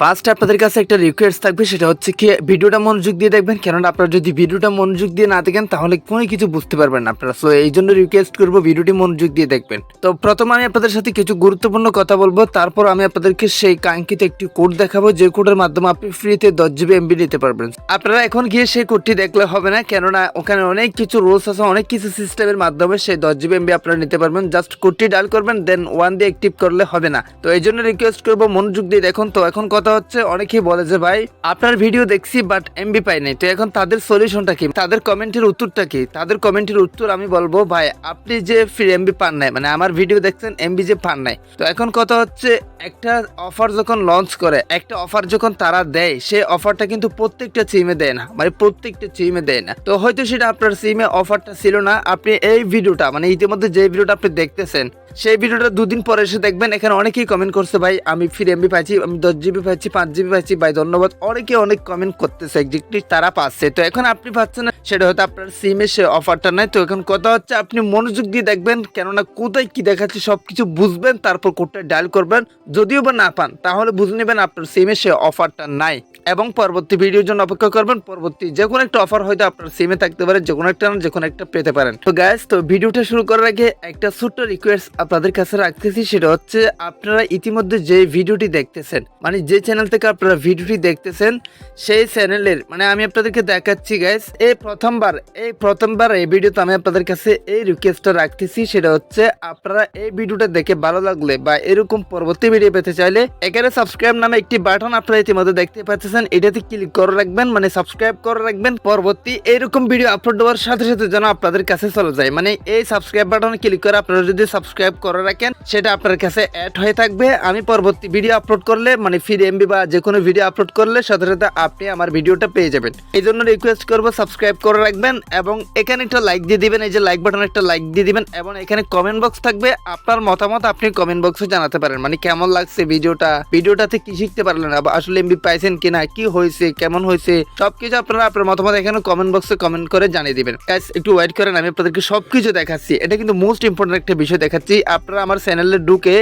First আপনাদের কাছে একটা রিকোয়েস্ট থাকবে, সেটা হচ্ছে কি ভিডিওটা মনোযোগ দিয়ে দেখবেন, কেননা আপনারা যদি ভিডিওটা মনোযোগ দিয়ে না দেখেন তাহলে কোনো কিছু বুঝতে পারবেন না আপনারা। সো এই জন্য রিকোয়েস্ট করবো ভিডিওটি মনোযোগ দিয়ে দেখবেন। তো প্রথমে আমি আপনাদের সাথে কিছু গুরুত্বপূর্ণ কথা বলবো, তারপর আমি আপনাদেরকে সেই কাঙ্ক্ষিত একটি কোড দেখাবো, যে কোডের মাধ্যমে আপনি ফ্রিতে 10 GB MB নিতে পারবেন। আপনারা এখন গিয়ে সেই কোডটি দেখলে হবে না, কেননা ওখানে অনেক কিছু রুলস আছে, অনেক কিছু সিস্টেমের মাধ্যমে সেই 10 GB MB আপনারা নিতে পারবেন। জাস্ট কোডটি ডায়াল করবেন, দেন 1 দিয়ে অ্যাক্টিভ করলে হবে না। তো এই জন্য রিকোয়েস্ট করবো মনোযোগ দিয়ে দেখুন। তো এখন কথা হচ্ছে, অনেকেই বলে যে ভাই আপনার ভিডিও দেখছি বাট এমবি পাই নাই। তো এখন তাদের সলিউশনটা কি, তাদের কমেন্টের উত্তরটা কি? তাদের কমেন্টের উত্তর আমি বলবো, ভাই আপনি যে ফ্রি এমবি পান নাই, মানে আমার ভিডিও দেখছেন এমবি যে পান নাই। তো এখন কথা হচ্ছে, একটা অফার যখন লঞ্চ করে, একটা অফার যখন তারা দেয়, সেই অফারটা কিন্তু প্রত্যেকটা সিমে দেয় না, মানে প্রত্যেকটা সিমে দেয় না। তো হয়তো সেটা আপনার সিমে অফারটা ছিল না, আপনি এই ভিডিওটা মানে ইতিমধ্যে যে ভিডিওটা আপনি দেখতেছেন সেই ভিডিওটা 2 দিন পরে এসে দেখবেন এখানে অনেকেই কমেন্ট করছে, ভাই আমি ফ্রি এমবি পাইছি, আমি 10 GB পাইছি, 5 GB পাইছি, ভাই ধন্যবাদ। অনেকে অনেক কমেন্ট করতেছে, এক্স্যাক্টলি তারা পাচ্ছে। তো এখন আপনি পাচ্ছেন না, সেটা হয়তো আপনার সিমে সে অফারটা নাই। তো এখন কথা হচ্ছে, আপনি মনোযোগ দিয়ে দেখবেন, কেননা কোথায় কি দেখাচ্ছে সবকিছু বুঝবেন, তারপর কোডটা ডায়াল করবেন। যদিও বা না পান তাহলে বুঝে নেবেন আপনার সিমে সে অফারটা নাই, এবং পরবর্তী ভিডিওর জন্য অপেক্ষা করবেন। পরবর্তী যে কোনো একটা অফার হয়তো আপনার সিমে থাকতে পারে, যে কোনো একটা না যে কোনো একটা পেতে পারেন। তো গাইস, তো ভিডিওটা শুরু করার আগে একটা ছোট্ট রিকোয়েস্ট আপনাদের কাছে রাখতেছি, সেটা হচ্ছে আপনারা ইতিমধ্যে যে ভিডিওটি দেখতেছেন, মানে যে চ্যানেল থেকে আপনারা ভিডিওটি দেখতেছেন সেই চ্যানেলের, মানে আমি আপনাদেরকে দেখাচ্ছি গাইস, এই প্রথমবার এই ভিডিওতে আমি আপনাদের কাছে এই রিকোয়েস্টটা রাখতেছি, সেটা হচ্ছে আপনারা এই ভিডিওটা দেখে ভালো লাগলে বা এরকম পরবর্তী ভিডিও পেতে চাইলে এখানে সাবস্ক্রাইব নামে একটি বাটন আপনারা ইতিমধ্যে দেখতে পাচ্ছেন, এটাতে ক্লিক করে রাখবেন, মানে সাবস্ক্রাইব করে রাখবেন। পরবর্তী এরকম ভিডিও আপলোড দেওয়ার সাথে সাথে যেন আপনাদের কাছে চলে যায়, মানে এই সাবস্ক্রাইব বাটনে ক্লিক করে আপনারা যদি সাবস্ক্রাইব করে রাখেন, সেটা আপনার কাছে অ্যাড হয়ে থাকবে। আমি পরবর্তী ভিডিও আপলোড করলে, মানে ফ্রি এমবি বা যে কোনো ভিডিও আপলোড করলে সাথে সাথে আপনি আমার ভিডিওটা পেয়ে যাবেন। এই জন্য রিকোয়েস্ট করবো সাবস্ক্রাইব করে রাখবেন, এবং এখানে একটা লাইক দিয়ে দিবেন, এই যে লাইক বাটনে একটা লাইক দিয়ে দিবেন, এবং এখানে কমেন্ট বক্স থাকবে, আপনার মতামত আপনি কমেন্ট বক্সে জানাতে পারেন, মানে কেমন লাগছে ভিডিওটাতে কি শিখতে পারলেন, আসলে এমবি পাইছেন কিনা, কি হয়েছে, কেমন হয়েছে, সবকিছু আপনারা আপনার মতামত এখানে কমেন্ট বক্সে কমেন্ট করে জানিয়ে দিবেন। গাইস একটু ওয়েট করেন, আমি আপনাদেরকে সবকিছু দেখাচ্ছি। এটা কিন্তু মোস্ট ইম্পর্টেন্ট একটা বিষয় দেখাচ্ছি। আপনারা আমার চ্যানেলে ঢুকে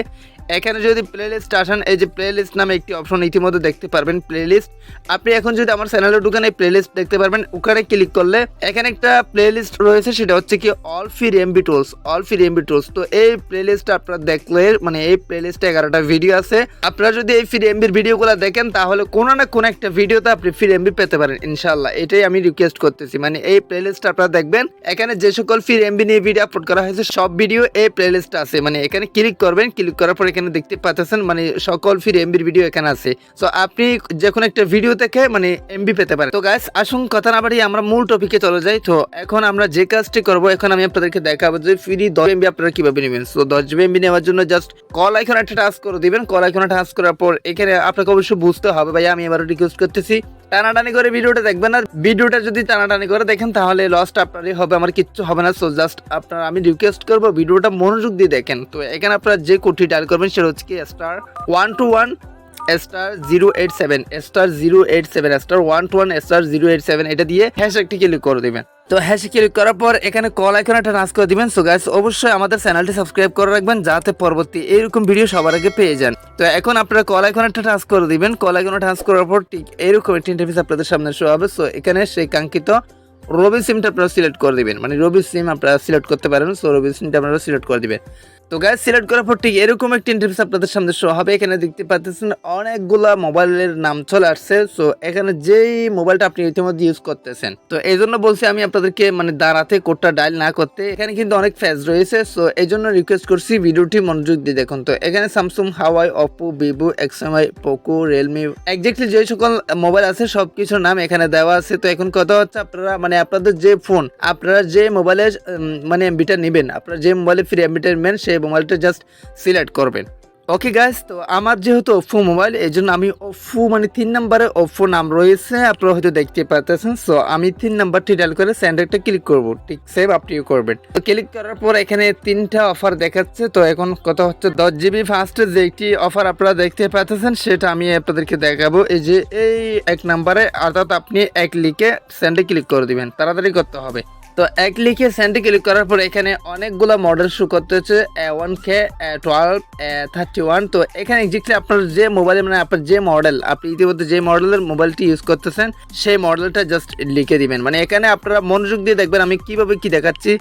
এখানে যদি প্লেলিস্ট আসেন, এই যে প্লেলিস্ট নামে একটি অপশন ইতিমধ্যে দেখতে পারবেন, প্লেলিস্ট। আপনি এখন যদি আমার চ্যানেলে ঢুকেন, এই প্লেলিস্ট দেখতে পারবেন, ওখানে ক্লিক করলে এখানে একটা প্লেলিস্ট রয়েছে, সেটা হচ্ছে কি অল ফ্রি এমবি টুলস। তো এই প্লেলিস্টটা আপনারা দেখলে, মানে এই প্লেলিস্টে 11টা ভিডিও আছে। আপনারা যদি এই ফ্রি এমবির ভিডিওগুলো দেখেন, তাহলে কোনো না কোনো একটা ভিডিওতে আপনি ফ্রি এমবি পেতে পারেন ইনশাআল্লাহ। এটাই আমি রিকোয়েস্ট করতেছি, মানে এই প্লেলিস্টটা আপনারা দেখবেন, এখানে যে সকল ফ্রি এমবি নিয়ে ভিডিও আপলোড করা হয়েছে সব ভিডিও এই প্লেলিস্টে আছে। মানে এখানে ক্লিক করবেন, ক্লিক করার পর এখানে দেখতে পাচ্ছেন, মানে সকল ফ্রি এমবির ভিডিও এখানে আছে। সো আপনি যে কোনো একটা ভিডিও থেকে মানে এমবি পেতে পারেন। তো গাইস আসুন কথা না বাড়িয়ে আমরা মূল টপিকে চলে যাই। তো এখন আমরা যে কাজটি করব, এখন আমি আপনাদেরকে দেখাবো যে ফ্রি 10 এমবি আপনারা কিভাবে নেবেন। সো 10 এমবি নেওয়ার জন্য জাস্ট কল আইকনে একটা টাচ করে দিবেন। কল আইকনে টাচ করার পর এখানে আপনাকে অবশ্যই বুঝতে হবে, ভাই আমি এবারও রিকোয়েস্ট করতেছি, টানাটানি করে ভিডিওটা দেখবেন না। ভিডিওটা যদি টানাটানি করে দেখেন তাহলে লস্ট আপনারই হবে, আমার কিচ্ছু হবে না। সো জাস্ট আপনারা, আমি রিকোয়েস্ট করবো ভিডিওটা মনোযোগ দিয়ে দেখেন। তো এখানে আপনারা যে কোডটি ডায়াল করবেন সেটা হচ্ছে কি *121 *087 *121 এটা দিয়ে হ্যাশ একটি ক্লিক করে দিবেন। তো হ্যাশে ক্লিক করার পর এখানে কল আইকনে একটা টাচ করে দিবেন। সো গাইস অবশ্যই আমাদের চ্যানেলটি সাবস্ক্রাইব করে রাখবেন, যাতে পরবর্তী এরকম ভিডিও সবার আগে পেয়ে যান। তো এখন আপনারা কল আইকনে একটা টাচ করে দিবেন। কল আইকনে টাচ করার পর ঠিক এরকম একটি ইন্টারফেস আপনাদের সামনে শো হবে। সো এখানে সেই কাঙ্ক্ষিত রবি সিমটা আপনারা সিলেক্ট করে দিবেন, মানে রবি সিম আপনারা সিলেক্ট করতে পারেন। সো রবি সিমটা আপনারা সিলেক্ট করে দিবেন। তো গাইস সিলেক্ট করার পর ঠিক এরকম একটা ইন্টারফেস আপনাদের সামনে শো হবে। এখানে দেখতে পাচ্ছেন অনেকগুলা মোবাইলের নাম চলে আসছে। সো এখানে যেই মোবাইলটা আপনি ইতিমধ্যে ইউজ করতেছেন, তো এই জন্য বলছি আমি আপনাদেরকে মানে দাঁড়াতে কোডটা ডায়াল না করতে। এখানে কিন্তু অনেক ফেজ রয়েছে, সো এই জন্য রিকোয়েস্ট করছি ভিডিওটি মনোযোগ দিয়ে দেখুন। তো এখানে Samsung, Huawei, Oppo, Vivo, X M I, Poco, realme, exactly যে সকল মোবাইল আছে সবকিছুর নাম এখানে দেওয়া আছে। তো এখন কথা হচ্ছে, আপনারা মানে আপনাদের যে ফোন, আপনারা যে মোবাইলের মানে এমবিটা নেবেন, আপনারা যে মোবাইলে ফ্রি এমবিটা নেবেন সেই মোবাইলটা জাস্ট সিলেক্ট করবেন। ওকে গাইস, তো আমার যেহেতু ওপো মোবাইল, এই জন্য আমি ওপো মানে 3 নম্বরে ওপো নাম রয়েছে, আপনারা হয়তো দেখতে পাচ্ছেন। সো আমি 3 নাম্বারটি ডায়াল করে সেন্ড একটা ক্লিক করব, ঠিক সেভ আপনিও করবেন। তো ক্লিক করার পর এখানে 3টা অফার দেখাচ্ছে। তো এখন কথা হচ্ছে 10 GB ফার্স্টে যে একটি অফার আপনারা দেখতে পাচ্ছেন সেটা আমি আপনাদেরকে দেখাবো। এই যে এই 1 নম্বরে, অর্থাৎ আপনি 1 লিখে সেন্ডে ক্লিক করে দিবেন, তাড়াতাড়ি করতে হবে। তো এক লিখে সেন্ডে ক্লিক করার পর এখানে অনেকগুলো মডেল শো করতে হচ্ছে 1K 12 31। তো এখানে এক্স্যাক্টলি আপনার যে মোবাইলে মানে আপনার যে মডেল আপনি ইতিমধ্যে যে মডেলের মোবাইলটি ইউজ করতেছেন সেই মডেলটা জাস্ট লিখে দিবেন। মানে এখানে আপনারা মনোযোগ দিয়ে দেখবেন আমি কিভাবে কি দেখাচ্ছি।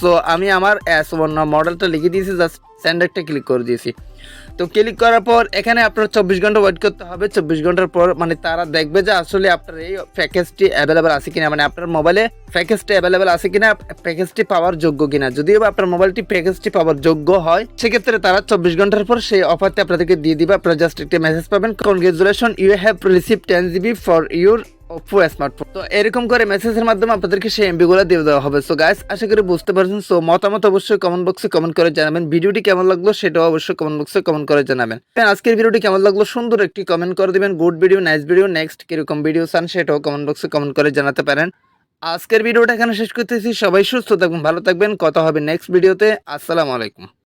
সো আমি আমার মডেলটা লিখে দিয়েছি, জাস্ট সেন্ড একটা ক্লিক করে দিয়েছি। তো ক্লিক করার পর এখানে আপনার 24 ঘন্টা ওয়েট করতে হবে। 24 ঘন্টার পর মানে তারা দেখবে যে আসলে আপনার এই প্যাকেজটি অ্যাভেলেবেল আছে কিনা, মানে আপনার মোবাইলে প্যাকেজটি অ্যাভেলেবেল আছে কিনা, প্যাকেজটি পাওয়ার যোগ্য কিনা। যদিও বা আপনার মোবাইলটি প্যাকেজটি পাওয়ার যোগ্য হয় সেক্ষেত্রে তারা 24 ঘন্টার পর সেই অফারটি আপনাদেরকে দিয়ে দিবে। আপনারা জাস্ট একটা মেসেজ পাবেন, congratulation you have receive 10 GB for your Oppo smartphone. তো এরকম করে মেসেজের মাধ্যমে আপনাদেরকে সেই এমবি গুলো দিয়ে দেওয়া হবে। সো গাইস আশা করি বুঝতে পারছেন। সো মতামত অবশ্যই কমেন্ট বক্সে কমেন্ট করে জানাবেন। ভিডিওটি কেমন লাগলো সেটাও অবশ্যই কমেন্ট বক্সে কমেন্ট করে জানাবেন। আজকের ভিডিওটি কেমন লাগলো সুন্দর একটি কমেন্ট করে দিবেন। Good video, nice video, next কিরকম ভিডিও চান সেটাও কমেন্ট বক্সে কমেন্ট করে জানাতে পারেন। আজকের ভিডিওটা এখানে শেষ করতেছি। সবাই সুস্থ থাকবেন, ভালো থাকবেন। কথা হবে নেক্সট ভিডিওতে। আসসালামু আলাইকুম।